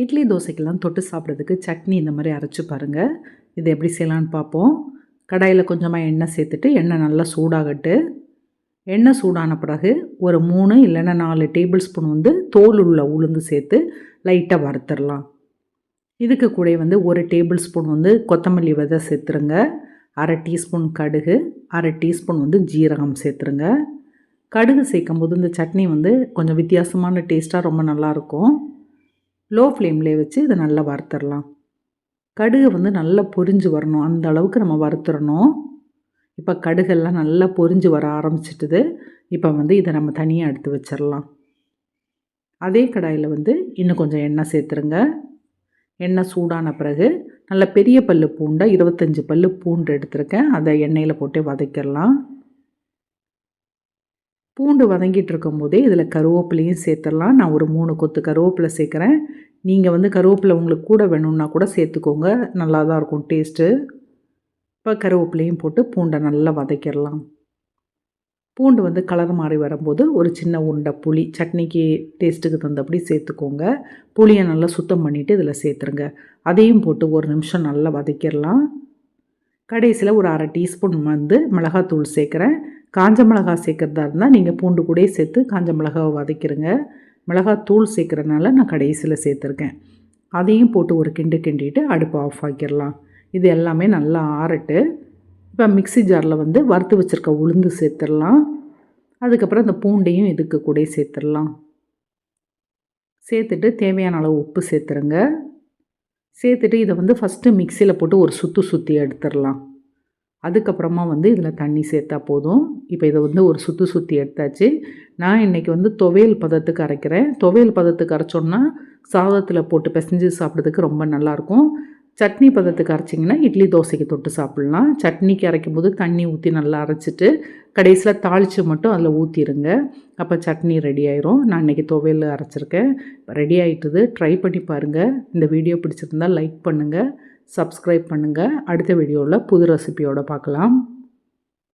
இட்லி தோசைக்கெல்லாம் தொட்டு சாப்பிட்றதுக்கு சட்னி இந்த மாதிரி அரைச்சி பாருங்கள். இது எப்படி செய்யலான்னு பார்ப்போம். கடாயில் கொஞ்சமாக எண்ணெய் சேர்த்துட்டு எண்ணெய் நல்லா சூடாகட்டு. எண்ணெய் சூடான பிறகு ஒரு 3 இல்லைன்னா 4 டேபிள் ஸ்பூன் தோல் உள்ள உளுந்து சேர்த்து லைட்டாக வறுத்துடலாம். இதுக்கு கூட 1 டேபிள் ஸ்பூன் கொத்தமல்லி விதை சேர்த்துருங்க. அரை டீஸ்பூன் கடுகு, அரை டீஸ்பூன் ஜீரகம் சேர்த்துருங்க. கடுகு சேர்க்கும் போது இந்த சட்னி கொஞ்சம் வித்தியாசமான டேஸ்ட்டாக ரொம்ப நல்லாயிருக்கும். லோ ஃப்ளேம்லேயே வச்சு இதை நல்லா வறுத்துடலாம். கடுகு நல்லா பொரிஞ்சு வரணும், அந்த அளவுக்கு நம்ம வறுத்துடணும். இப்போ கடுகெல்லாம் நல்லா பொரிஞ்சு வர ஆரம்பிச்சிட்டுது. இப்போ இதை நம்ம தனியாக எடுத்து வச்சிடலாம். அதே கடாயில் இன்னும் கொஞ்சம் எண்ணெய் சேர்த்துருங்க. எண்ணெய் சூடான பிறகு நல்ல பெரிய பல்லு பூண்டை 25 பல்லு பூண்டு எடுத்துருக்கேன். அதை எண்ணெயில் போட்டு வதக்கிடலாம். பூண்டு வதங்கிட்டு இருக்கும்போதே இதில் கருவேப்பிலையும் சேர்த்துடலாம். நான் ஒரு 3 கொத்து கருவேப்பிலை சேர்க்குறேன். நீங்கள் கருவேப்பிலை உங்களுக்கு கூட வேணும்னா கூட சேர்த்துக்கோங்க, நல்லா தான் இருக்கும் டேஸ்ட்டு. இப்போ கருவேப்பிலையும் போட்டு பூண்டை நல்லா வதக்கிடலாம். பூண்டு கலர் மாறி வரும்போது ஒரு சின்ன உருண்டை புளி, சட்னிக்கு டேஸ்ட்டுக்கு தகுந்தபடி சேர்த்துக்கோங்க. புளியை நல்லா சுத்தம் பண்ணிவிட்டு இதில் சேர்த்துருங்க. அதையும் போட்டு ஒரு நிமிஷம் நல்லா வதக்கிடலாம். கடைசியில் ஒரு அரை டீஸ்பூன் மிளகாத்தூள் சேர்க்குறேன். காஞ்ச மிளகா சேர்க்குறதா இருந்தால் நீங்கள் பூண்டு கூட சேர்த்து காஞ்ச மிளகாவை வதக்கிடுங்க. மிளகாத்தூள் சேர்க்குறதுனால நான் கடைசியில் சேர்த்துருக்கேன். அதையும் போட்டு ஒரு கிண்டிட்டு அடுப்பை ஆஃப் ஆக்கிடலாம். இது எல்லாமே நல்லா ஆறட்டு. இப்போ மிக்ஸி ஜாரில் வறுத்து வச்சுருக்க உளுந்து சேர்த்துடலாம். அதுக்கப்புறம் இந்த பூண்டையும் இதுக்கு கூட சேர்த்துடலாம். சேர்த்துட்டு தேவையான அளவு உப்பு சேர்த்துருங்க. சேர்த்துட்டு இதை ஃபஸ்ட்டு மிக்சியில் போட்டு ஒரு சுற்றி எடுத்துடலாம். அதுக்கப்புறமா இதில் தண்ணி சேர்த்தா போதும். இப்போ இதை ஒரு சுற்றி எடுத்தாச்சு. நான் இன்றைக்கி துவையல் பதத்துக்கு அரைக்கிறேன். துவையல் பதத்துக்கு அரைச்சோன்னா சாதத்தில் போட்டு பிசைஞ்சு சாப்பிட்றதுக்கு ரொம்ப நல்லாயிருக்கும். சட்னி பதத்துக்கு அரைச்சிங்கன்னா இட்லி தோசைக்கு தொட்டு சாப்பிட்லாம். சட்னிக்கு அரைக்கும் போது தண்ணி ஊற்றி நல்லா அரைச்சிட்டு கடைசியில் தாளித்து மட்டும் அதில் ஊற்றிடுங்க. அப்போ சட்னி ரெடி ஆயிரும். நான் இன்றைக்கி துவையல் அரைச்சிருக்கேன். ரெடி ஆகிட்டுது. ட்ரை பண்ணி பாருங்கள். இந்த வீடியோ பிடிச்சிருந்தால் லைக் பண்ணுங்கள், சப்ஸ்கிரைப் பண்ணுங்கள். அடுத்த வீடியோவில் புது ரெசிபியோடு பார்க்கலாம்.